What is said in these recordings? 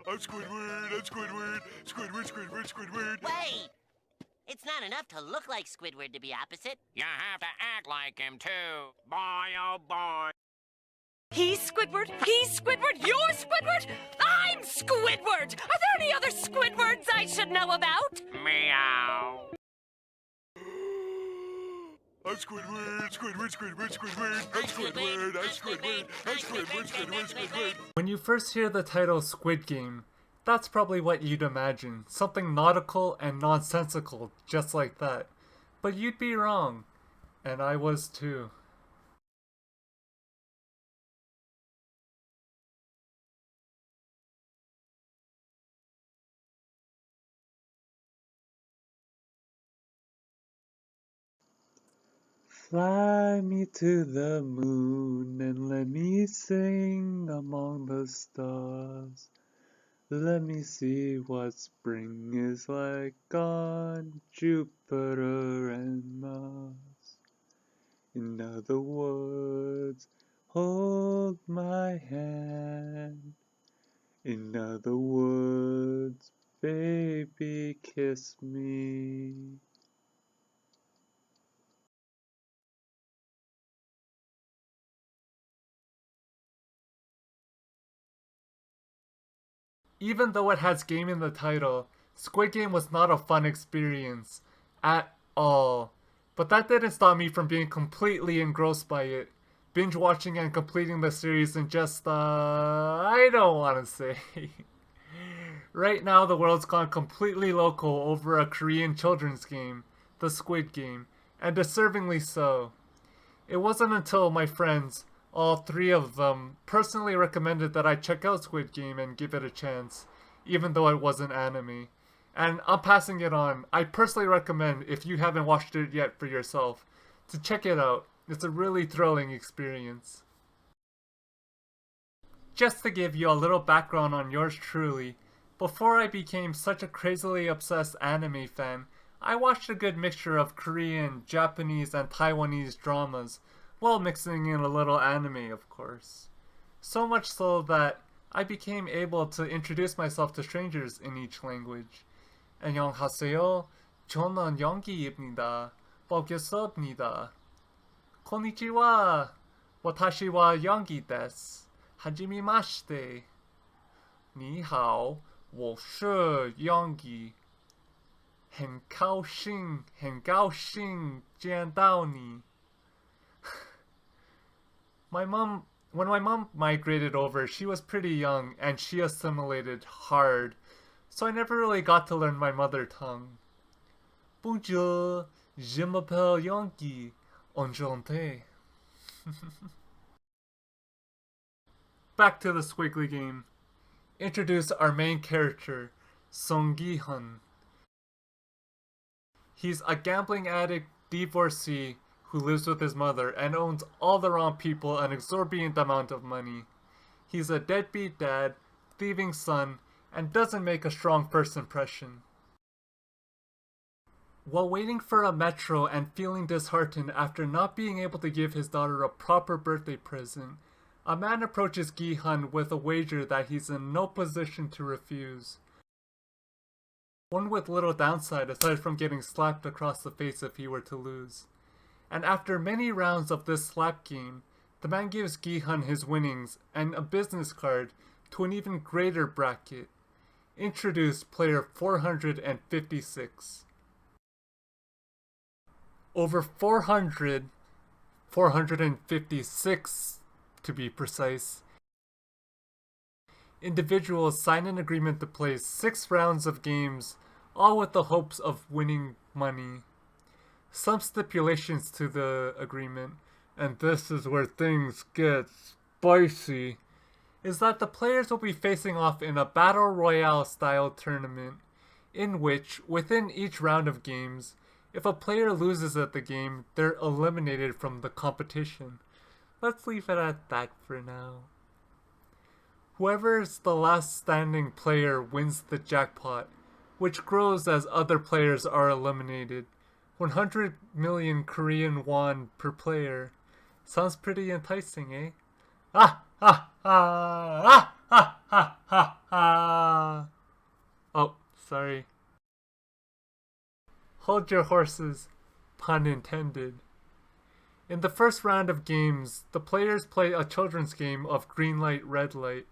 I'm Squidward, I'm Squidward, Squidward, Squidward, Squidward. Wait! It's not enough to look like Squidward to be opposite. You have to act like him, too. Boy, oh boy. He's Squidward, you're Squidward, I'm Squidward! Are there any other Squidwards I should know about? Meow. I'm Squidward, Squidward, Squidward, Squidward. I'm Squidward, I'm Squidward, I'm Squidward, Squidward, Squidward. When you first hear the title Squid Game, that's probably what you'd imagine. Something nautical and nonsensical, just like that. But you'd be wrong. And I was too. Fly me to the moon and let me sing among the stars. Let me see what spring is like on Jupiter and Mars. In other words, hold my hand. In other words, baby, kiss me. Even though it has game in the title, Squid Game was not a fun experience. At all. But that didn't stop me from being completely engrossed by it. Binge watching and completing the series in just, I don't want to say. Right now the world's gone completely local over a Korean children's game, the Squid Game, and deservingly so. It wasn't until my friends, all three of them, personally recommended that I check out Squid Game and give it a chance, even though it wasn't anime. And I'm passing it on. I personally recommend, if you haven't watched it yet for yourself, to check it out. It's a really thrilling experience. Just to give you a little background on yours truly, before I became such a crazily obsessed anime fan, I watched a good mixture of Korean, Japanese, and Taiwanese dramas, while mixing in a little anime, of course. So much so that I became able to introduce myself to strangers in each language. 안녕하세요. 저는 영기입니다. 반갑습니다. konnichiwa. watashi wa Yonggi desu. 하지미마시테. 你好，我是 Yonggi. 很高兴见到你。When my mom migrated over, she was pretty young and she assimilated hard, so I never really got to learn my mother tongue. Bonjour, je m'appelle Yonggi, enchanté. Back to the Squiggly Game. Introduce our main character, Song Gi-hun. He's a gambling addict divorcee who lives with his mother and owns all the wrong people an exorbitant amount of money. He's a deadbeat dad, thieving son, and doesn't make a strong first impression. While waiting for a metro and feeling disheartened after not being able to give his daughter a proper birthday present, a man approaches Gi-hun with a wager that he's in no position to refuse. One with little downside aside from getting slapped across the face if he were to lose. And after many rounds of this slap game, the man gives Gi-hun his winnings and a business card to an even greater bracket. Introduce player 456. Over 456 to be precise, individuals sign an agreement to play 6 rounds of games, all with the hopes of winning money. Some stipulations to the agreement, and this is where things get spicy, is that the players will be facing off in a battle royale style tournament, in which, within each round of games, if a player loses at the game, they're eliminated from the competition. Let's leave it at that for now. Whoever's the last standing player wins the jackpot, which grows as other players are eliminated. 100 million Korean won per player. Sounds pretty enticing, eh? Ah! Ah! Ah! Ah! Ah! Ah! Ah! your horses, pun intended. In the first round of games, the players play a children's game of green light, red light.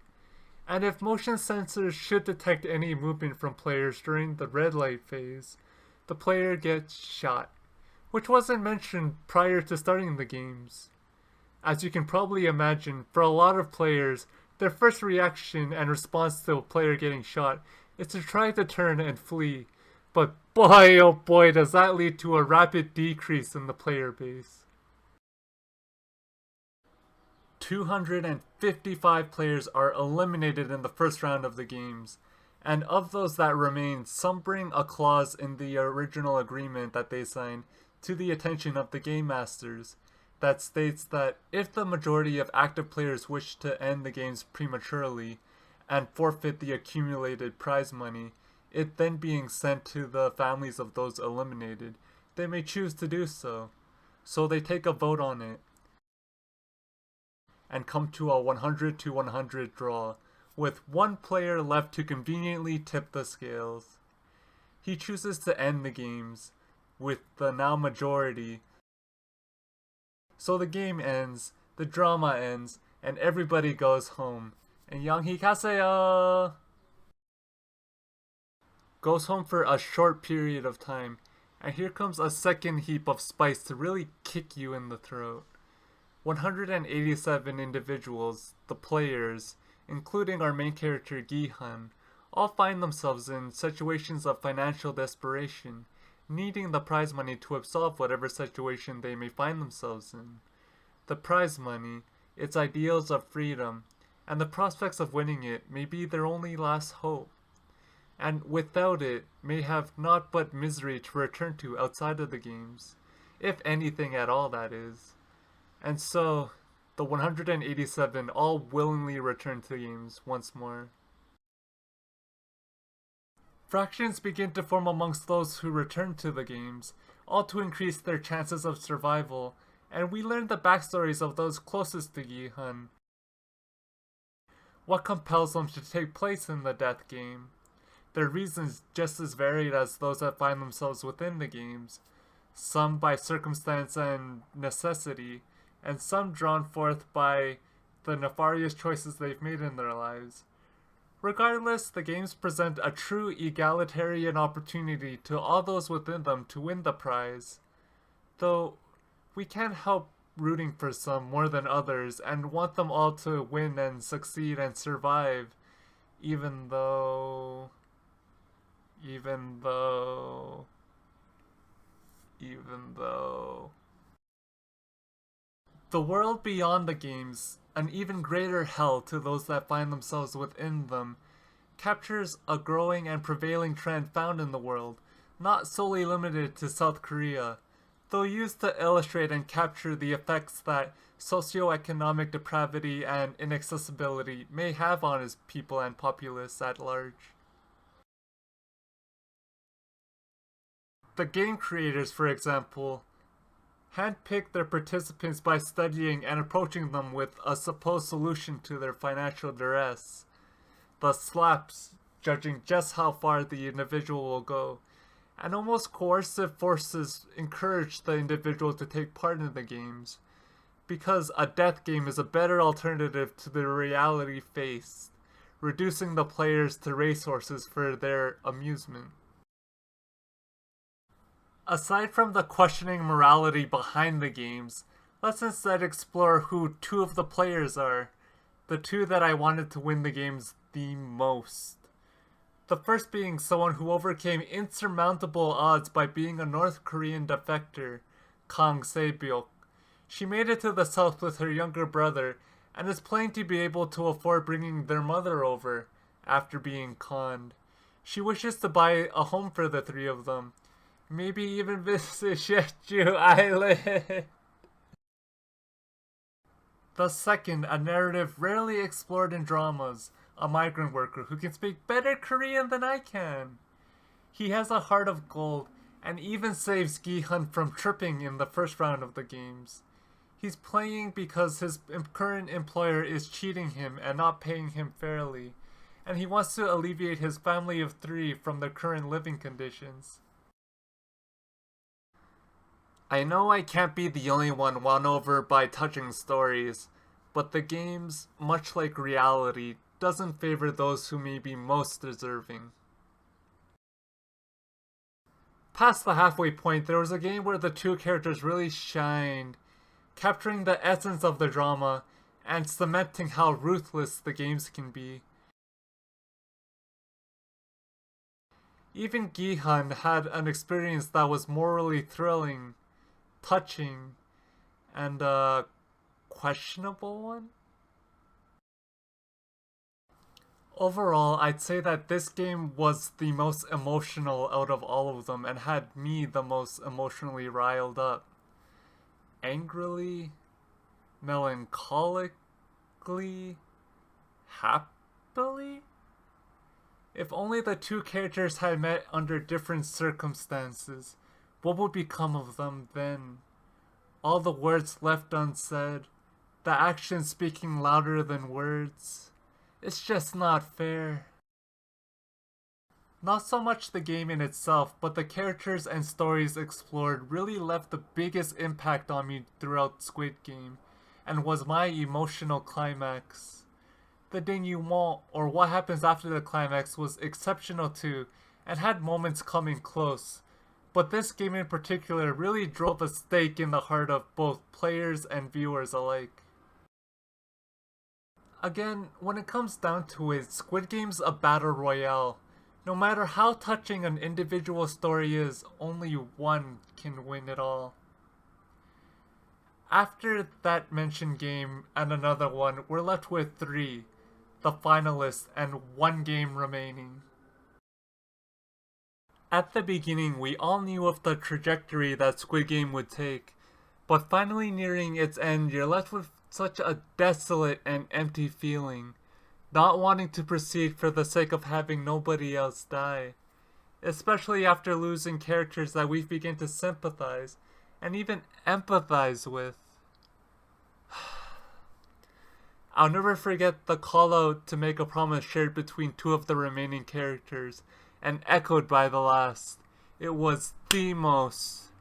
And if motion sensors should detect any movement from players during the red light phase, the player gets shot, which wasn't mentioned prior to starting the games. As you can probably imagine, for a lot of players, their first reaction and response to a player getting shot is to try to turn and flee, but boy oh boy does that lead to a rapid decrease in the player base. 255 players are eliminated in the first round of the games, and of those that remain, some bring a clause in the original agreement that they signed to the attention of the game masters that states that if the majority of active players wish to end the games prematurely and forfeit the accumulated prize money, it then being sent to the families of those eliminated, they may choose to do so. So they take a vote on it and come to a 100 to 100 draw, with one player left to conveniently tip the scales. He chooses to end the games, with the now majority. So the game ends, the drama ends, and everybody goes home. And Yonggi-baka goes home for a short period of time, and here comes a second heap of spice to really kick you in the throat. 187 individuals, the players, including our main character Gi-hun, all find themselves in situations of financial desperation, needing the prize money to absolve whatever situation they may find themselves in. The prize money, its ideals of freedom, and the prospects of winning it may be their only last hope, and without it may have naught but misery to return to outside of the games, if anything at all, that is. And so, the 187 all willingly return to the games once more. Fractions begin to form amongst those who return to the games, all to increase their chances of survival, and we learn the backstories of those closest to Gi-hun. What compels them to take place in the death game? Their reasons just as varied as those that find themselves within the games, some by circumstance and necessity, and some drawn forth by the nefarious choices they've made in their lives. Regardless, the games present a true egalitarian opportunity to all those within them to win the prize. Though, we can't help rooting for some more than others and want them all to win and succeed and survive, even though... The world beyond the games, an even greater hell to those that find themselves within them, captures a growing and prevailing trend found in the world, not solely limited to South Korea, though used to illustrate and capture the effects that socioeconomic depravity and inaccessibility may have on its people and populace at large. The game creators, for example, handpick their participants by studying and approaching them with a supposed solution to their financial duress. The slaps, judging just how far the individual will go, and almost coercive forces encourage the individual to take part in the games, because a death game is a better alternative to the reality faced, reducing the players to racehorses for their amusement. Aside from the questioning morality behind the games, let's instead explore who two of the players are, the two that I wanted to win the games the most. The first being someone who overcame insurmountable odds by being a North Korean defector, Kang Se-byuk. She made it to the south with her younger brother, and is planning to be able to afford bringing their mother over, after being conned. She wishes to buy a home for the three of them, maybe even visit Jeju Island. The second, a narrative rarely explored in dramas, a migrant worker who can speak better Korean than I can. He has a heart of gold, and even saves Gi-hun from tripping in the first round of the games. He's playing because his current employer is cheating him and not paying him fairly, and he wants to alleviate his family of three from their current living conditions. I know I can't be the only one won over by touching stories, but the games, much like reality, doesn't favor those who may be most deserving. Past the halfway point, there was a game where the two characters really shined, capturing the essence of the drama and cementing how ruthless the games can be. Even Gihan had an experience that was morally thrilling, touching, and a questionable one. Overall, I'd say that this game was the most emotional out of all of them and had me the most emotionally riled up. Angrily, melancholically, happily? If only the two characters had met under different circumstances, what would become of them then? All the words left unsaid, the actions speaking louder than words. It's just not fair. Not so much the game in itself, but the characters and stories explored really left the biggest impact on me throughout Squid Game, and was my emotional climax. The denouement, or what happens after the climax, was exceptional too, and had moments coming close. But this game in particular really drove a stake in the heart of both players and viewers alike. Again, when it comes down to it, Squid Game's a battle royale. No matter how touching an individual story is, only one can win it all. After that mentioned game and another one, we're left with 3, the finalists, and 1 game remaining. At the beginning, we all knew of the trajectory that Squid Game would take, but finally nearing its end, you're left with such a desolate and empty feeling, not wanting to proceed for the sake of having nobody else die, especially after losing characters that we've begun to sympathize and even empathize with. I'll never forget the call out to make a promise shared between 2 of the remaining characters, and echoed by the last. It was the most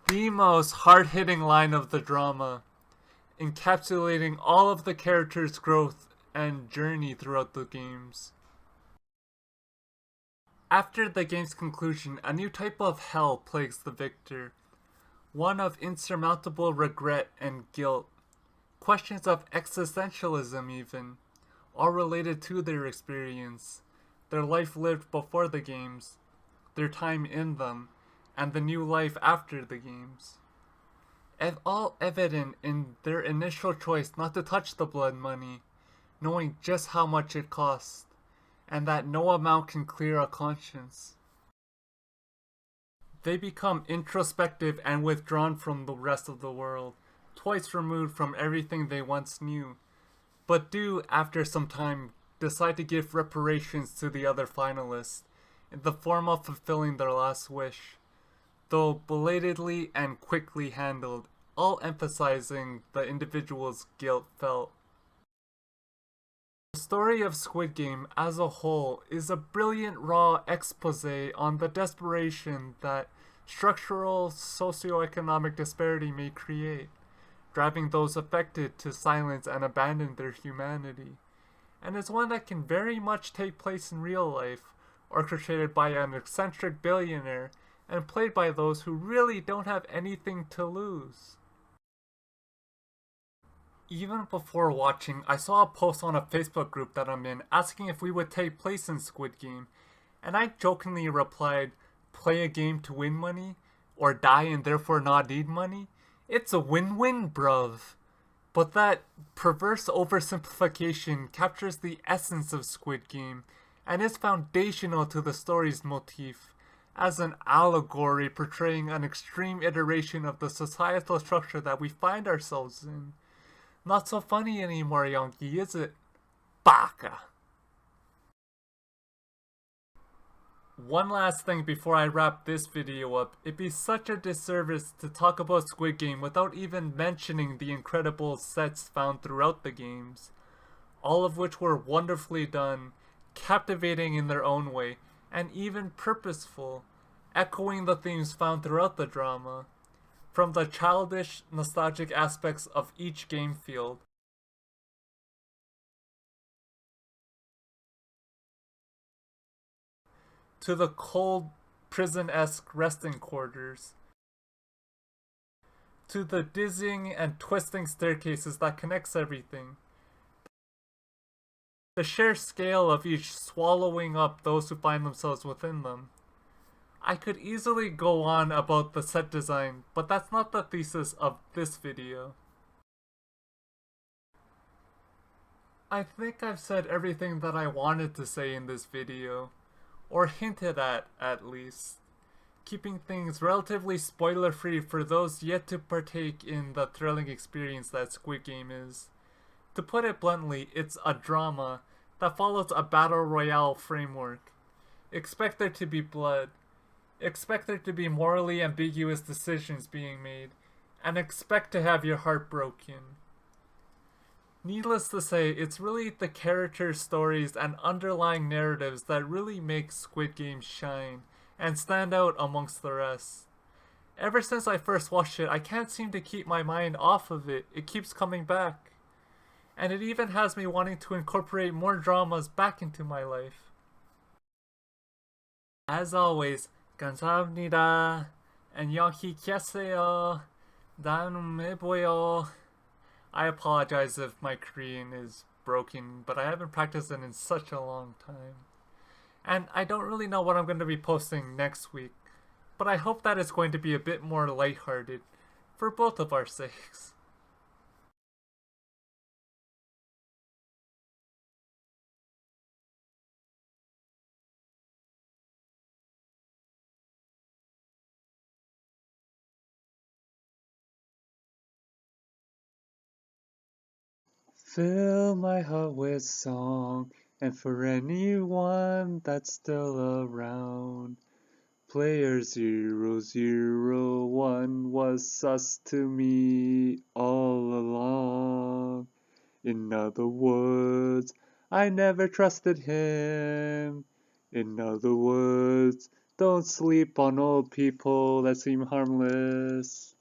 hard-hitting line of the drama, encapsulating all of the characters' growth and journey throughout the games. After the game's conclusion, a new type of hell plagues the victor, one of insurmountable regret and guilt. Questions of existentialism even, all related to their experience, their life lived before the games, their time in them, and the new life after the games. All evident in their initial choice not to touch the blood money, knowing just how much it cost, and that no amount can clear a conscience. They become introspective and withdrawn from the rest of the world, twice removed from everything they once knew, but do, after some time, decide to give reparations to the other finalists, in the form of fulfilling their last wish, though belatedly and quickly handled, all emphasizing the individual's guilt felt. The story of Squid Game as a whole is a brilliant raw expose on the desperation that structural socioeconomic disparity may create, driving those affected to silence and abandon their humanity, and is one that can very much take place in real life, orchestrated by an eccentric billionaire and played by those who really don't have anything to lose. Even before watching, I saw a post on a Facebook group that I'm in asking if we would take place in Squid Game, and I jokingly replied, "Play a game to win money? Or die and therefore not need money? It's a win-win, bruv." But that perverse oversimplification captures the essence of Squid Game and is foundational to the story's motif, as an allegory portraying an extreme iteration of the societal structure that we find ourselves in. Not so funny anymore, Yonggi, is it? Baka! One last thing before I wrap this video up, it'd be such a disservice to talk about Squid Game without even mentioning the incredible sets found throughout the games, all of which were wonderfully done, captivating in their own way, and even purposeful, echoing the themes found throughout the drama. from the childish, nostalgic aspects of each game field, to the cold, prison-esque resting quarters, to the dizzying and twisting staircases that connects everything, the sheer scale of each swallowing up those who find themselves within them. I could easily go on about the set design, but that's not the thesis of this video. I think I've said everything that I wanted to say in this video, or hinted at least, keeping things relatively spoiler-free for those yet to partake in the thrilling experience that Squid Game is. To put it bluntly, it's a drama that follows a battle royale framework. Expect there to be blood, expect there to be morally ambiguous decisions being made, and expect to have your heart broken. Needless to say, it's really the character stories and underlying narratives that really make Squid Game shine and stand out amongst the rest. Ever since I first watched it, I can't seem to keep my mind off of it. It keeps coming back. And it even has me wanting to incorporate more dramas back into my life. As always, 감사합니다. 안녕히 계세요. 다음에 봐요. I apologize if my Korean is broken, but I haven't practiced it in such a long time. And I don't really know what I'm going to be posting next week, but I hope that it's going to be a bit more lighthearted, for both of our sakes. Fill my heart with song, and for anyone that's still around. Player 001 was sus to me all along. In other words, I never trusted him. In other words, don't sleep on old people that seem harmless.